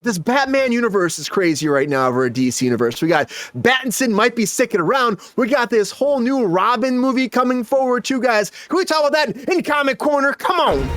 This Batman universe is crazy right now over a DC universe. We got Pattinson might be sticking around. We got this whole new Robin movie coming forward too, guys. Can we talk about that in Comic Corner? Come on.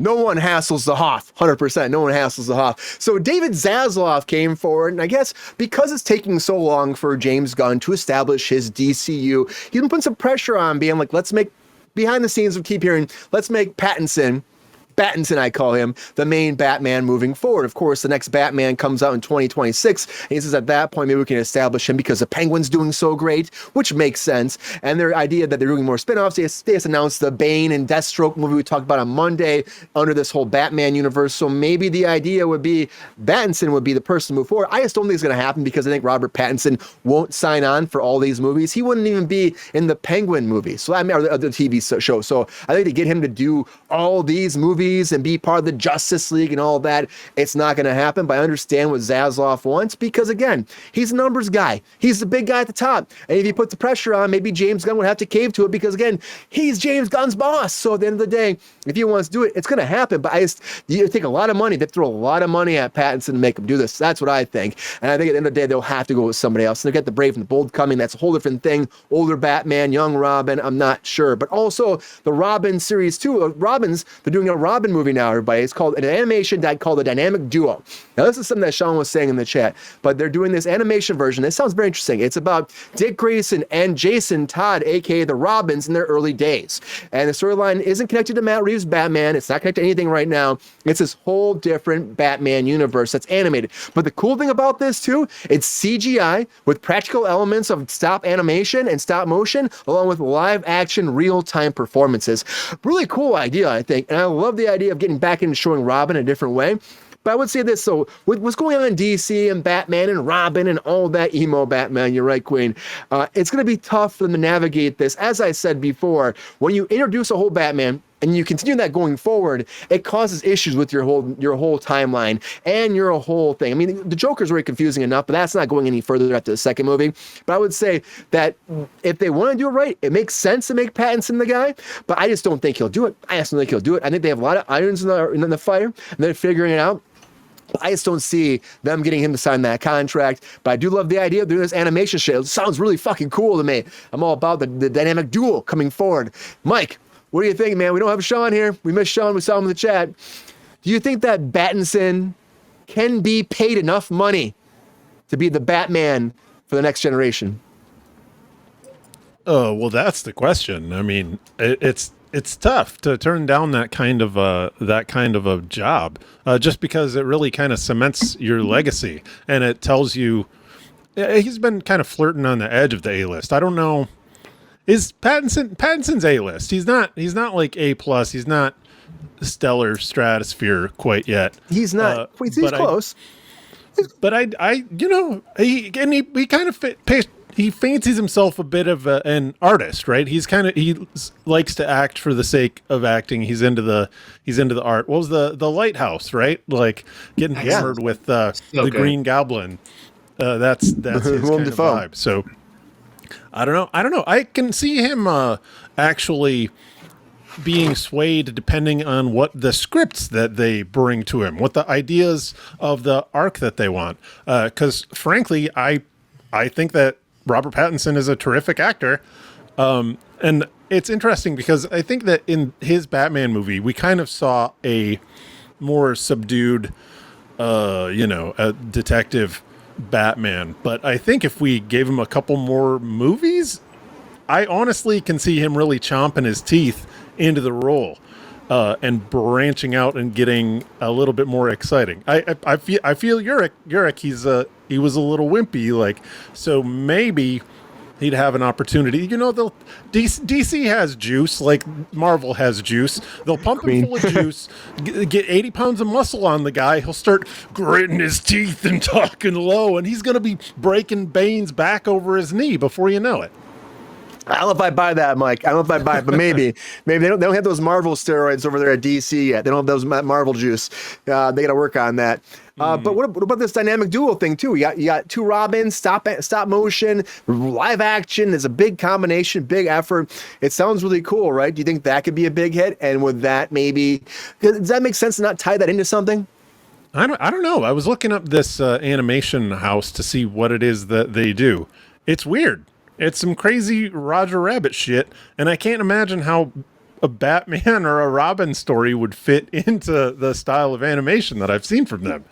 No one hassles the Hoff, 100%. No one hassles the Hoff. So David Zaslav came forward, and I guess because it's taking so long for James Gunn to establish his DCU, he's been putting some pressure on, being like, let's make, behind the scenes, we keep hearing, let's make Pattinson, I call him, the main Batman moving forward. Of course, the next Batman comes out in 2026, and he says at that point, maybe we can establish him because the Penguin's doing so great, which makes sense. And their idea that they're doing more spin-offs, they just announced the Bane and Deathstroke movie we talked about on Monday under this whole Batman universe. So maybe the idea would be Pattinson would be the person to move forward. I just don't think it's going to happen because I think Robert Pattinson won't sign on for all these movies. He wouldn't even be in the Penguin movie, so I mean, or the TV show. So I think to get him to do all these movies and be part of the Justice League and all that, it's not going to happen. But I understand what Zaslav wants because, again, he's a numbers guy. He's the big guy at the top. And if he puts the pressure on, maybe James Gunn would have to cave to it because, again, he's James Gunn's boss. So at the end of the day, if he wants to do it, it's going to happen. But you take a lot of money. They throw a lot of money at Pattinson to make him do this. That's what I think. And I think at the end of the day, they'll have to go with somebody else. And they'll get the Brave and the Bold coming. That's a whole different thing. Older Batman, young Robin, I'm not sure. But also the Robin series too. Robins, they're doing a Robin movie now, everybody. It's called an animation that called the Dynamic Duo. Now, this is something that Sean was saying in the chat, but they're doing this animation version. It sounds very interesting. It's about Dick Grayson and Jason Todd, aka the Robins, in their early days. And the storyline isn't connected to Matt Reeves' Batman. It's not connected to anything right now. It's this whole different Batman universe that's animated. But the cool thing about this too, it's CGI with practical elements of stop animation and stop motion, along with live action real-time performances. Really cool idea, I think. And I love the idea of getting back into showing Robin a different way. But I would say this, so with what's going on in DC and Batman and Robin and all that emo Batman, you're right, Queen, it's going to be tough for them to navigate this. As I said before, when you introduce a whole Batman and you continue that going forward, it causes issues with your whole timeline and your whole thing. I mean, the Joker's very confusing enough, but that's not going any further after the second movie. But I would say that if they want to do it right, it makes sense to make Pattinson the guy, but I just don't think he'll do it. I think they have a lot of irons in the fire, and they're figuring it out. I just don't see them getting him to sign that contract, but I do love the idea of doing this animation shit. It sounds really fucking cool to me. I'm all about the dynamic duel coming forward. Mike, what do you think, man? We don't have Sean here. We missed Sean. We saw him in the chat. Do you think that Pattinson can be paid enough money to be the Batman for the next generation? Oh, well, that's the question. I mean, it's tough to turn down that kind of a job, just because it really kind of cements your legacy, and it tells you he's been kind of flirting on the edge of the A-list. I don't know. Is Pattinson's A-list? He's not like A+. He's not stellar stratosphere quite yet. He's not. He's close. He kind of he fancies himself a bit of an artist, right? He likes to act for the sake of acting. He's into the art. What was the Lighthouse, right? Like getting hammered with the Green Goblin. That's his kind of vibe. So I don't know. I can see him actually being swayed depending on what the scripts that they bring to him, what the ideas of the arc that they want. Because frankly, I think that Robert Pattinson is a terrific actor. And it's interesting because I think that in his Batman movie, we kind of saw a more subdued, a detective Batman. But I think if we gave him a couple more movies, I honestly can see him really chomping his teeth into the role and branching out and getting a little bit more exciting. I feel Uric, he was a little wimpy, like, so maybe he'd have an opportunity. You know, DC has juice, like Marvel has juice. They'll pump him full of juice, get 80 pounds of muscle on the guy. He'll start gritting his teeth and talking low, and he's going to be breaking Bane's back over his knee before you know it. I don't know if I buy that, Mike. I don't know if I buy it, but maybe they don't have those Marvel steroids over there at DC yet. They don't have those Marvel juice. They got to work on that. But what about this dynamic duo thing too? You got two Robins, stop motion, live action. There's a big combination, big effort. It sounds really cool, right? Do you think that could be a big hit? And would that maybe, does that make sense to not tie that into something? I don't know. I was looking up this animation house to see what it is that they do. It's weird. It's some crazy Roger Rabbit shit, and I can't imagine how a Batman or a Robin story would fit into the style of animation that I've seen from them.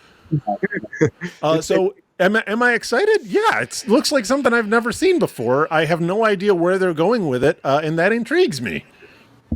So am I excited? Yeah, it looks like something I've never seen before. I have no idea where they're going with it, and that intrigues me.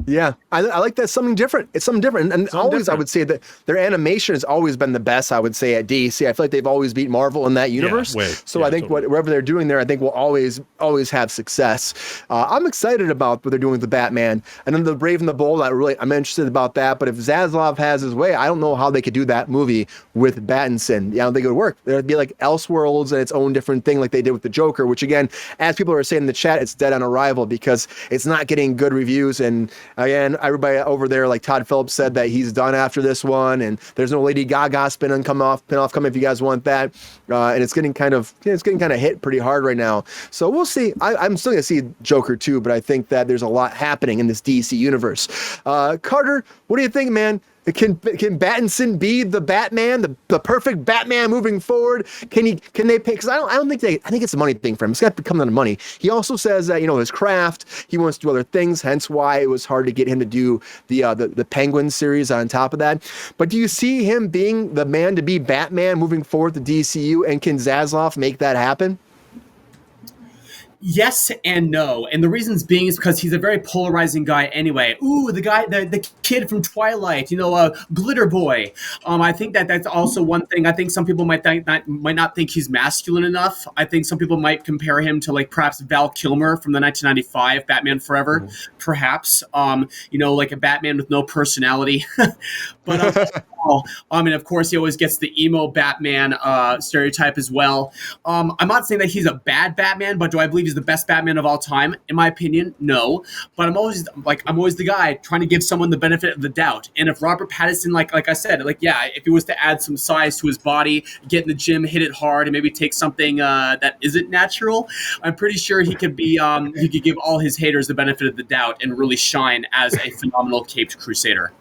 Yeah, I like that. Something different. It's something different. And always, I would say that their animation has always been the best, I would say, at DC. I feel like they've always beat Marvel in that universe. I think whatever they're doing there, I think will always have success. I'm excited about what they're doing with the Batman. And then the Brave and the Bold, I'm interested about that. But if Zaslav has his way, I don't know how they could do that movie with Pattinson. I don't think it would work. There'd be like Elseworlds and its own different thing like they did with the Joker, which again, as people are saying in the chat, it's dead on arrival because it's not getting good reviews. And again, everybody over there, like Todd Phillips said that he's done after this one, and there's no Lady Gaga spin-off coming if you guys want that. And it's getting kind of hit pretty hard right now. So we'll see. I'm still gonna see Joker too, but I think that there's a lot happening in this DC universe. Carter, what do you think, man? Can Pattinson be the Batman, the perfect Batman moving forward? Can they pay? Because I think it's a money thing for him. It's got to come down to money. He also says that his craft, he wants to do other things. Hence why it was hard to get him to do the Penguin series on top of that. But do you see him being the man to be Batman moving forward the DCU? And can Zaslav make that happen? Yes and no. And the reasons being is because he's a very polarizing guy anyway. Ooh, the guy, the kid from Twilight, Glitter Boy. I think that's also one thing. I think some people might not think he's masculine enough. I think some people might compare him to like perhaps Val Kilmer from the 1995 Batman Forever, perhaps. Like a Batman with no personality. But of course, he always gets the emo Batman stereotype as well. I'm not saying that he's a bad Batman, but do I believe he's the best Batman of all time? In my opinion, no. But I'm always the guy trying to give someone the benefit of the doubt. And if Robert Pattinson, like I said, if he was to add some size to his body, get in the gym, hit it hard, and maybe take something that isn't natural, I'm pretty sure he could be. He could give all his haters the benefit of the doubt and really shine as a phenomenal caped crusader.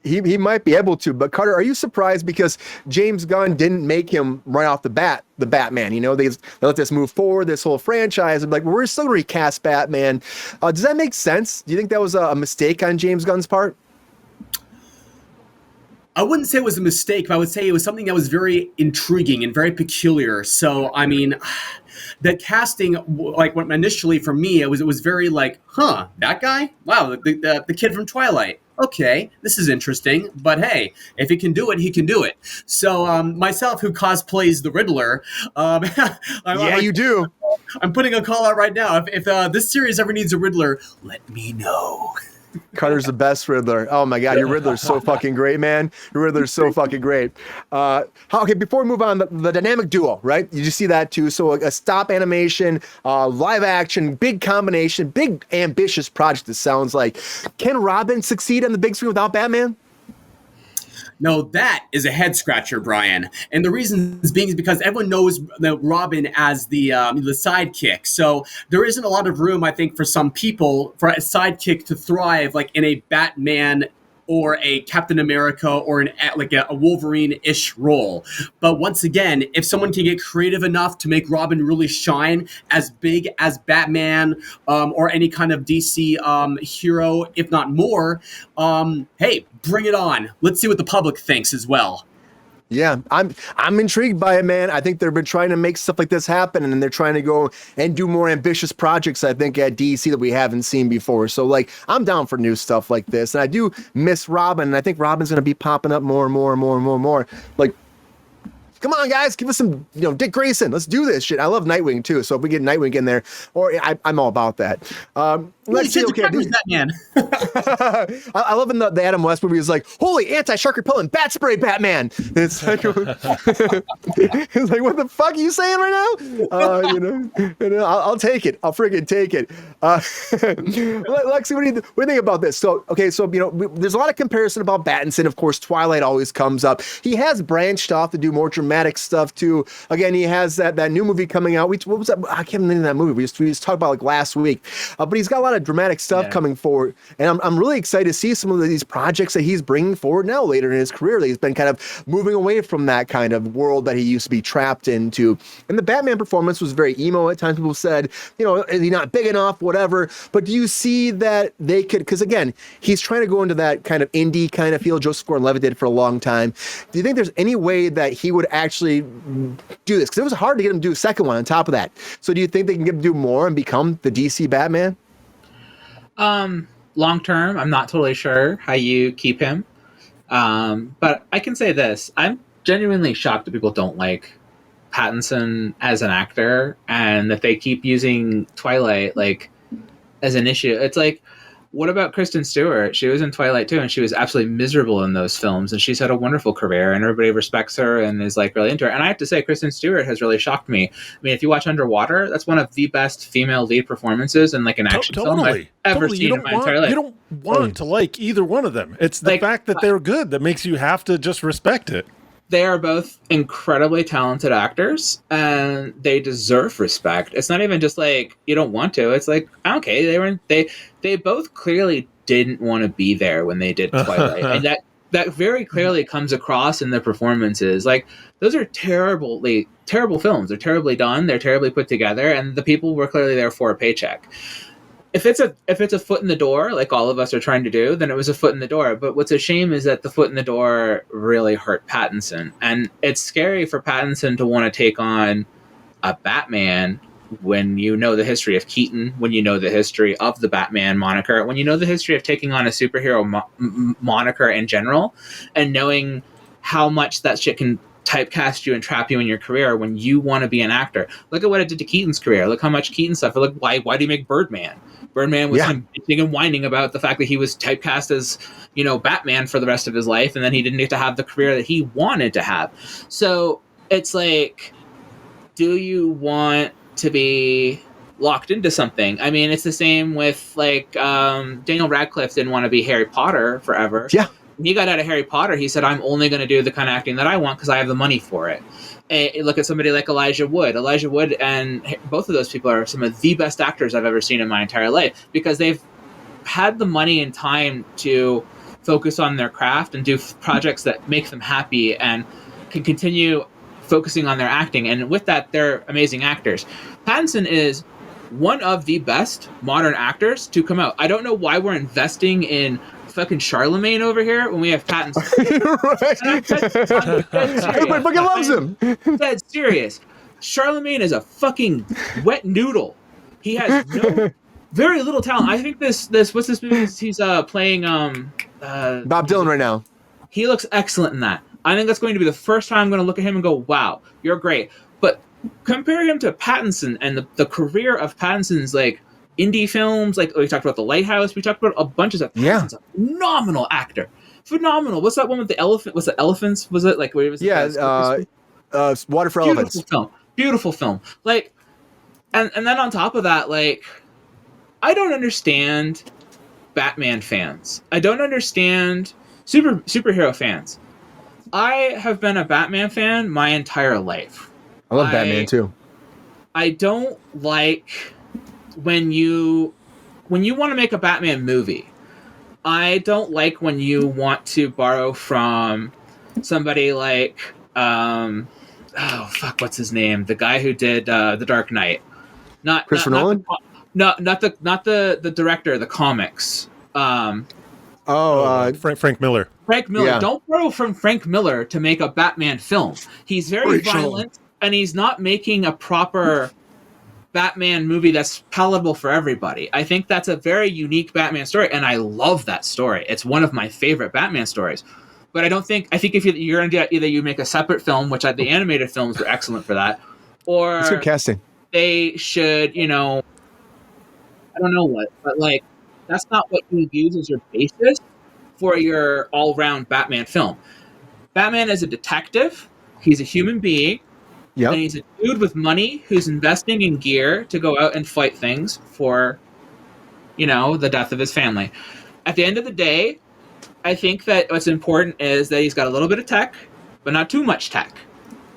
He might be able to, but Carter, are you surprised because James Gunn didn't make him right off the bat the Batman? They let this move forward, this whole franchise, and we're still gonna recast Batman. Does that make sense? Do you think that was a mistake on James Gunn's part? I wouldn't say it was a mistake, but I would say it was something that was very intriguing and very peculiar. So, the casting, when initially for me, it was very that guy? Wow, the kid from Twilight. Okay, this is interesting, but hey, if he can do it, he can do it. So myself, who cosplays the Riddler, you do. I'm putting a call out right now. If this series ever needs a Riddler, let me know. Carter's the best Riddler. Oh my God, your Riddler's so fucking great, man. Your Riddler's so fucking great. Okay, before we move on, the dynamic duo, right? You just see that too. So a stop animation, live action, big combination, big ambitious project. It sounds like. Can Robin succeed on the big screen without Batman? No, that is a head scratcher, Brian. And the reason being is because everyone knows Robin as the sidekick. So there isn't a lot of room, I think, for some people for a sidekick to thrive in a Batman or a Captain America or a Wolverine-ish role. But once again, if someone can get creative enough to make Robin really shine as big as Batman or any kind of DC hero, if not more, hey, bring it on. Let's see what the public thinks as well. Yeah, I'm intrigued by it, man. I think they've been trying to make stuff like this happen, and they're trying to go and do more ambitious projects, I think, at DC that we haven't seen before. So, I'm down for new stuff like this. And I do miss Robin, and I think Robin's going to be popping up more and more and more and more and more. Come on, guys, give us some, Dick Grayson. Let's do this shit. I love Nightwing, too. So if we get Nightwing in there, I'm all about that. let's see. Okay, Batman. I love in the Adam West movie. Is like, holy anti-shark repellent bat spray, Batman. It's like, it's like, what the fuck are you saying right now? I'll take it. I'll friggin' take it. Lexi, what do you think about this? So, okay, so there's a lot of comparison about Pattinson. Of course, Twilight always comes up. He has branched off to do more dramatic stuff too. Again, he has that new movie coming out. What was that? I can't remember that movie. We just talked about like last week. But he's got a lot of dramatic stuff coming forward, and I'm really excited to see some of these projects that he's bringing forward now later in his career. That he's been kind of moving away from that kind of world that he used to be trapped into. And the Batman performance was very emo at times. People said, is he not big enough, whatever. But do you see that they could, because again, he's trying to go into that kind of indie kind of feel Joseph Gordon-Levitt did for a long time. Do you think there's any way that he would actually do this? Because it was hard to get him to do a second one on top of that. So do you think they can get him to do more and become the DC Batman? Long term, I'm not totally sure how you keep him. But I can say this. I'm genuinely shocked that people don't like Pattinson as an actor, and that they keep using Twilight like as an issue. It's like, what about Kristen Stewart? She was in Twilight too, and she was absolutely miserable in those films, and she's had a wonderful career, and everybody respects her and is like really into her. And I have to say, Kristen Stewart has really shocked me. I mean, if you watch Underwater, that's one of the best female lead performances in like an action film I've ever seen in my entire life. You don't want to like either one of them. It's the fact that they're good that makes you have to just respect it. They are both incredibly talented actors, and they deserve respect. It's not even just like you don't want to. It's like, okay, they both clearly didn't want to be there when they did Twilight, and that very clearly comes across in their performances. Like, those are terrible films. They're terribly done. They're terribly put together, and the people were clearly there for a paycheck. If it's a foot in the door, like all of us are trying to do, then it was a foot in the door. But what's a shame is that the foot in the door really hurt Pattinson. And it's scary for Pattinson to want to take on a Batman when you know the history of Keaton, when you know the history of the Batman moniker, when you know the history of taking on a superhero moniker in general, and knowing how much that shit can typecast you and trap you in your career when you want to be an actor. Look at what it did to Keaton's career. Look how much Keaton suffered. Look, why do you make Birdman? Birdman was him bitching and whining about the fact that he was typecast as, Batman for the rest of his life, and then he didn't get to have the career that he wanted to have. So it's like, do you want to be locked into something? I mean, it's the same with Daniel Radcliffe didn't want to be Harry Potter forever. Yeah. When he got out of Harry Potter, he said, I'm only going to do the kind of acting that I want because I have the money for it. And look at somebody like Elijah Wood. Elijah Wood and both of those people are some of the best actors I've ever seen in my entire life, because they've had the money and time to focus on their craft and do projects that make them happy and can continue focusing on their acting. And with that, they're amazing actors. Pattinson is one of the best modern actors to come out. I don't know why we're investing in fucking Charlemagne over here when we have Pattinson. Everybody fucking loves him. Dead serious. Charlemagne is a fucking wet noodle. He has very little talent. I think this what's this movie? He's playing Bob Dylan right now. He looks excellent in that. I think that's going to be the first time I'm going to look at him and go, wow, you're great. But compare him to Pattinson and the career of Pattinson's indie films, like we talked about The Lighthouse, we talked about a bunch of stuff. Pattinson's a phenomenal actor. Phenomenal. What's that one with the elephant? Was it Elephants? Was it where was it? Water for Elephants. Beautiful film. And then on top of that, I don't understand Batman fans. I don't understand superhero fans. I have been a Batman fan my entire life. I love Batman too. I don't like when you want to make a Batman movie. I don't like when you want to borrow from somebody like what's his name? The guy who did The Dark Knight. Not Christopher Nolan? Not the director of the comics. Frank Miller. Frank Miller. Yeah. Don't borrow from Frank Miller to make a Batman film. He's very violent, and he's not making a proper Batman movie that's palatable for everybody. I think that's a very unique Batman story, and I love that story. It's one of my favorite Batman stories. But I think if you're going to do either you make a separate film, which the animated films were excellent for that, or it's good casting. They should, I don't know what, but like that's not what you use as your basis for your all-round Batman film. Batman is a detective. He's a human being. Yep. And he's a dude with money who's investing in gear to go out and fight things for, the death of his family. At the end of the day, I think that what's important is that he's got a little bit of tech, but not too much tech.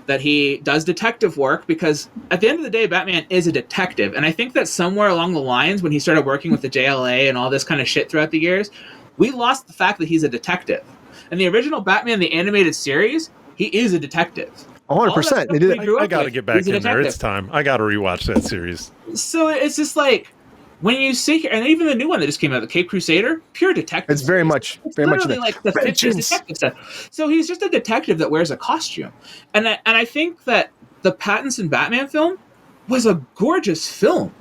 That he does detective work, because at the end of the day, Batman is a detective. And I think that somewhere along the lines, when he started working with the JLA and all this kind of shit throughout the years, we lost the fact that he's a detective. In the original Batman, the animated series, he is a detective. 100%. They did. I got to get back in there. It's time. I got to rewatch that series. So it's just like, when you see, and even the new one that just came out, the Cape Crusader, pure detective. It's very much like the 50s detective stuff. So he's just a detective that wears a costume, and I think that the Pattinson Batman film was a gorgeous film.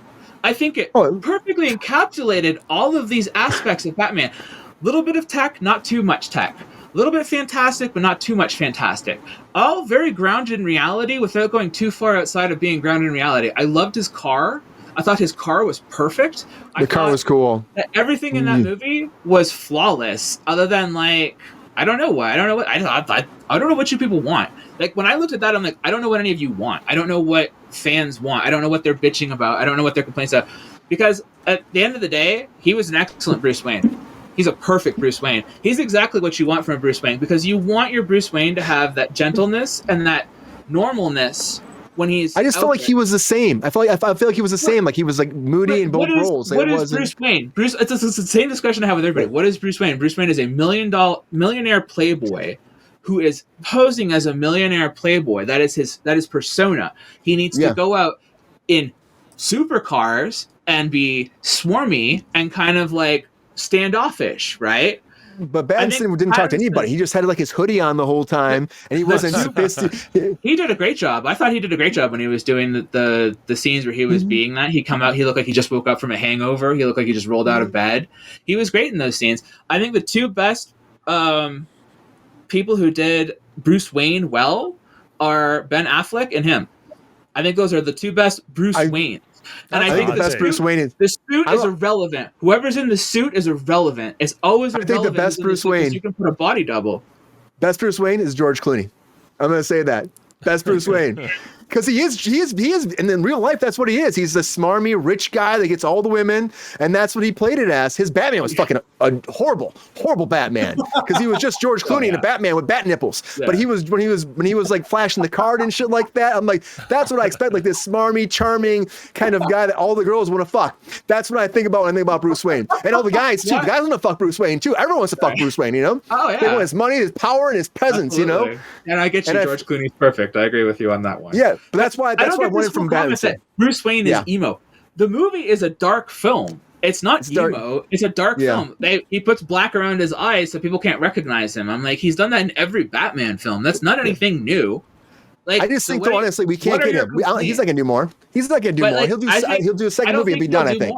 I think it perfectly encapsulated all of these aspects of Batman. Little bit of tech, not too much tech. A little bit fantastic, but not too much fantastic. All very grounded in reality without going too far outside of being grounded in reality. I loved his car. I thought his car was perfect. The car was cool. Everything in that movie was flawless, other than I don't know what you people want. Like when I looked at that, I'm like, I don't know what any of you want. I don't know what fans want. I don't know what they're bitching about. I don't know what their complaints are. Because at the end of the day, he was an excellent Bruce Wayne. He's a perfect Bruce Wayne. He's exactly what you want from a Bruce Wayne, because you want your Bruce Wayne to have that gentleness and that normalness. I just felt like he was the same. I feel like he was the same. Like he was like moody in both roles. What is Bruce Wayne? It's the same discussion I have with everybody. What is Bruce Wayne? Bruce Wayne is a millionaire playboy who is posing as a millionaire playboy. That is his persona. He needs to go out in supercars and be swarmy and kind of like standoffish, right? But Pattinson didn't talk to anybody. He just had like his hoodie on the whole time, and he wasn't sophisticated. He did a great job. I thought he did a great job when he was doing the scenes where he was being that. He come out, he looked like he just woke up from a hangover. He looked like he just rolled out of bed. He was great in those scenes. I think the two best people who did Bruce Wayne well are Ben Affleck and him. I think those are the two best Bruce Waynes. And I think the best Bruce Wayne is the suit is irrelevant. Whoever's in the suit is irrelevant. It's always irrelevant. I think the best Bruce Wayne, you can put a body double. Best Bruce Wayne is George Clooney. I'm going to say that. Best Bruce Wayne. Because he is, and in real life, that's what he is. He's the smarmy, rich guy that gets all the women, and that's what he played it as. His Batman was fucking a horrible, horrible Batman, because he was just George Clooney and a Batman with bat nipples. Yeah. But he was when he was like flashing the card and shit like that. I'm like, that's what I expect, like this smarmy, charming kind of guy that all the girls want to fuck. That's what I think about when I think about Bruce Wayne, and all the guys too. The guys want to fuck Bruce Wayne too. Everyone wants to fuck Bruce Wayne, you know? Oh yeah. They want his money, his power, and his presence, Absolutely. And I get you, George Clooney's perfect. I agree with you on that one. Yeah, but that's why I wanted from Batman. Bruce Wayne is emo. The movie is a dark film. It's not emo. It's a dark film. He puts black around his eyes so people can't recognize him. I'm like, he's done that in every Batman film. That's not anything new. Like, I just think, though, honestly, we can't get him. He's not gonna do more. He's not gonna do more. He'll do a second movie and be done, I think.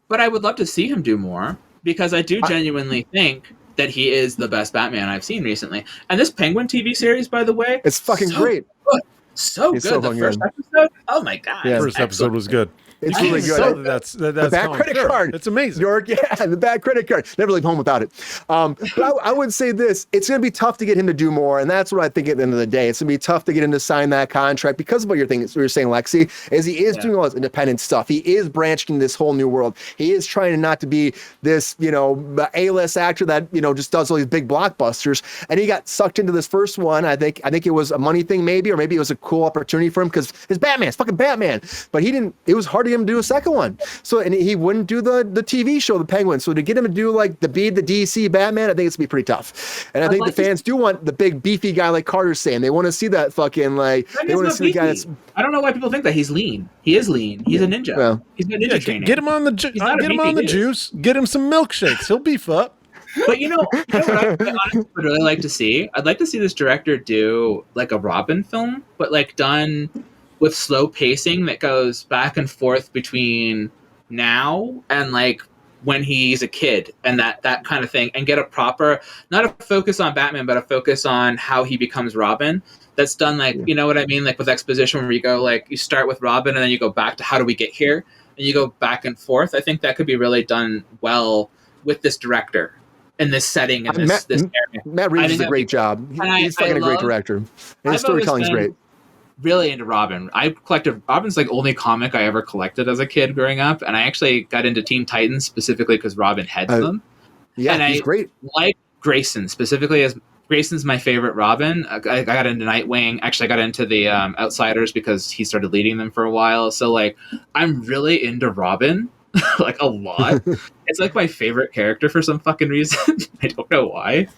But I would love to see him do more, because I do genuinely think that he is the best Batman I've seen recently. And this Penguin TV series, by the way, it's fucking great. Good. So good. The first episode, oh my god! Yeah, the first episode was good. It's really good. That's the bad credit card. It's amazing. The bad credit card. Never leave home without it. But I would say this: it's going to be tough to get him to do more, and that's what I think at the end of the day. It's going to be tough to get him to sign that contract because of what you're saying, Lexi. Is he is doing all this independent stuff? He is branching this whole new world. He is trying not to be this, A-list actor that just does all these big blockbusters. And he got sucked into this first one. I think it was a money thing, maybe, or maybe it was a cool opportunity for him because his Batman's fucking Batman. But he didn't. It was hard to him to do a second one. So, and he wouldn't do the TV show, The Penguin. So to get him to do like the DC Batman, I think it's gonna be pretty tough. And I think the fans do want the big beefy guy like Carter's saying. They want to see that fucking they want to see the guy that's. I don't know why people think that he's lean. He is lean. He's a ninja. Well, he's got ninja training. Get him on the juice. Get him some milkshakes. He'll beef up. But what I honestly would really like to see? I'd like to see this director do like a Robin film, but like done with slow pacing that goes back and forth between now and like when he's a kid and that kind of thing, and get a proper, not a focus on Batman, but a focus on how he becomes Robin. That's done like, you know what I mean? Like with exposition where you go like, you start with Robin and then you go back to how do we get here? and you go back and forth. I think that could be really done well with this director in this setting and this area. Matt Reeves does a great job. He's fucking a great director. And his storytelling's great. Really into Robin. I collected Robin's like only comic I ever collected as a kid growing up, and I actually got into Teen Titans specifically because Robin heads them. Yeah, and he's great. Like Grayson specifically, as Grayson's my favorite Robin. I got into Nightwing. Actually, I got into the Outsiders because he started leading them for a while. So like, I'm really into Robin, like a lot. It's like my favorite character for some fucking reason. I don't know why.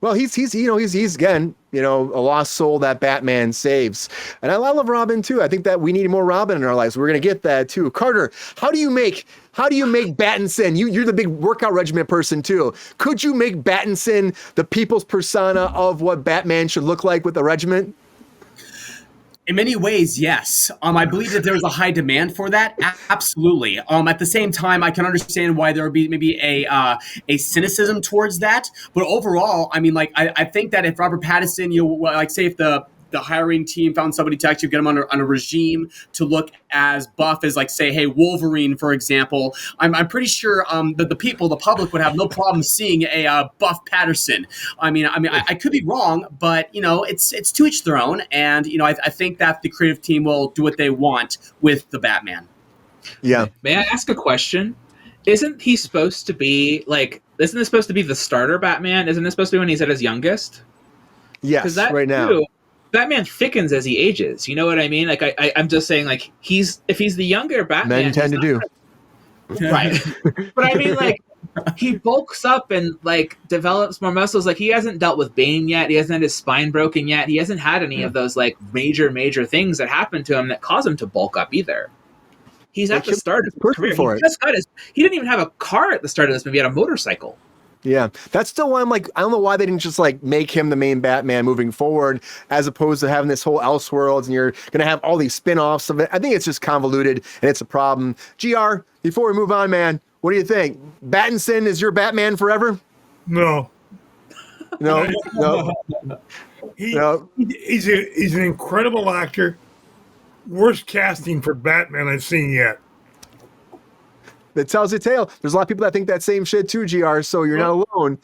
Well, he's again, a lost soul that Batman saves. And I love Robin too. I think that we need more Robin in our lives. We're going to get that too. Carter, how do you make Pattinson? You're the big workout regimen person too. Could you make Pattinson the people's persona of what Batman should look like with the regiment? In many ways, yes. I believe that there's a high demand for that. Absolutely. At the same time, I can understand why there would be maybe a cynicism towards that. But overall, I mean, like, I think that if Robert Pattinson, like, say if the hiring team found somebody to actually get him on a regime to look as buff as, like, say, hey, Wolverine, for example, I'm pretty sure that the public would have no problem seeing a buff Patterson. I could be wrong, but it's to each their own, and I think that the creative team will do what they want with the Batman. Yeah. May I ask a question? Isn't this supposed to be the starter Batman? Isn't this supposed to be when he's at his youngest? Yes, right now. Batman thickens as he ages. You know what I mean? Like I'm just saying, like if he's the younger Batman, men tend to do. Right. But I mean, like, he bulks up and like develops more muscles. Like, he hasn't dealt with Bane yet. He hasn't had his spine broken yet. He hasn't had any of those like major things that happened to him that cause him to bulk up either. He's at the start of his career. He didn't even have a car at the start of this movie. He had a motorcycle. Yeah, that's still why I'm like, I don't know why they didn't just like make him the main Batman moving forward, as opposed to having this whole Elseworlds and you're going to have all these spin-offs of it. I think it's just convoluted and it's a problem. GR, before we move on, man, what do you think? Pattinson is your Batman forever? No. No. He's an incredible actor. Worst casting for Batman I've seen yet. That tells a tale. There's a lot of people that think that same shit too, GR, so you're not alone.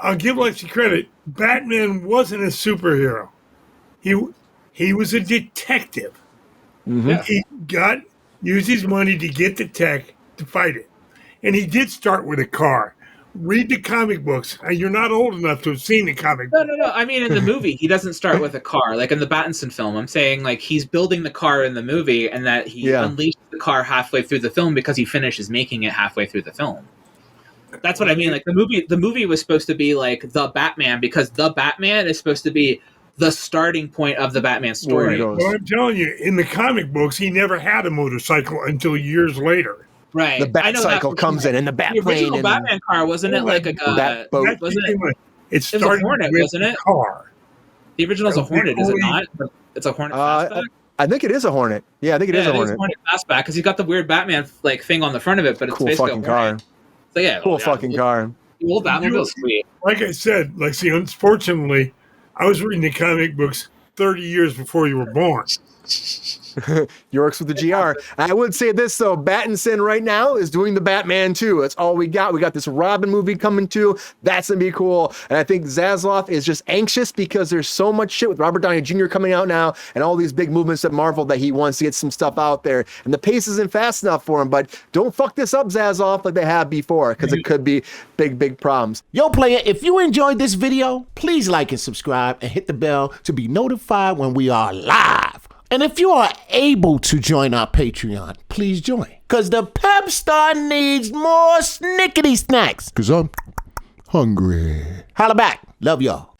I'll give Lexi credit. Batman wasn't a superhero. He was a detective. Mm-hmm. He used his money to get the tech to fight it. And he did start with a car. Read the comic books. You're not old enough to have seen the comic book. No. I mean, in the movie, he doesn't start with a car. Like in the Pattinson film, I'm saying like he's building the car in the movie and that he unleashes the car halfway through the film because he finishes making it halfway through the film. That's what I mean. Like the movie was supposed to be like the Batman because the Batman is supposed to be the starting point of the Batman story. Well, I'm telling you, in the comic books, he never had a motorcycle until years later. Right. The Batcycle comes in and the Batplane. The original Batman car, wasn't it like a Bat boat? Wasn't it? It started was a Hornet, with wasn't it? Car. The original's a Hornet, is it not? It's a Hornet fastback? I think it is a Hornet. Yeah, I think it is a Hornet. It's a Hornet fastback because he's got the weird Batman like thing on the front of it, but it's cool basically fucking a Hornet. car. So yeah, Cool fucking car. The old Batmobile's sweet. Like I said, Lexi, unfortunately, I was reading the comic books 30 years before you were born. Yorks with the GR. I would say this though, Pattinson right now is doing the Batman too. That's all we got. We got this Robin movie coming too. That's gonna be cool. And I think Zaslav is just anxious because there's so much shit with Robert Downey Jr. coming out now and all these big movements at Marvel that he wants to get some stuff out there. And the pace isn't fast enough for him. But don't fuck this up, Zaslav, like they have before, because it could be big problems. Yo, player, if you enjoyed this video, please like and subscribe and hit the bell to be notified when we are live. And if you are able to join our Patreon, please join. Because the pep star needs more snickety snacks. Because I'm hungry. Holla back. Love y'all.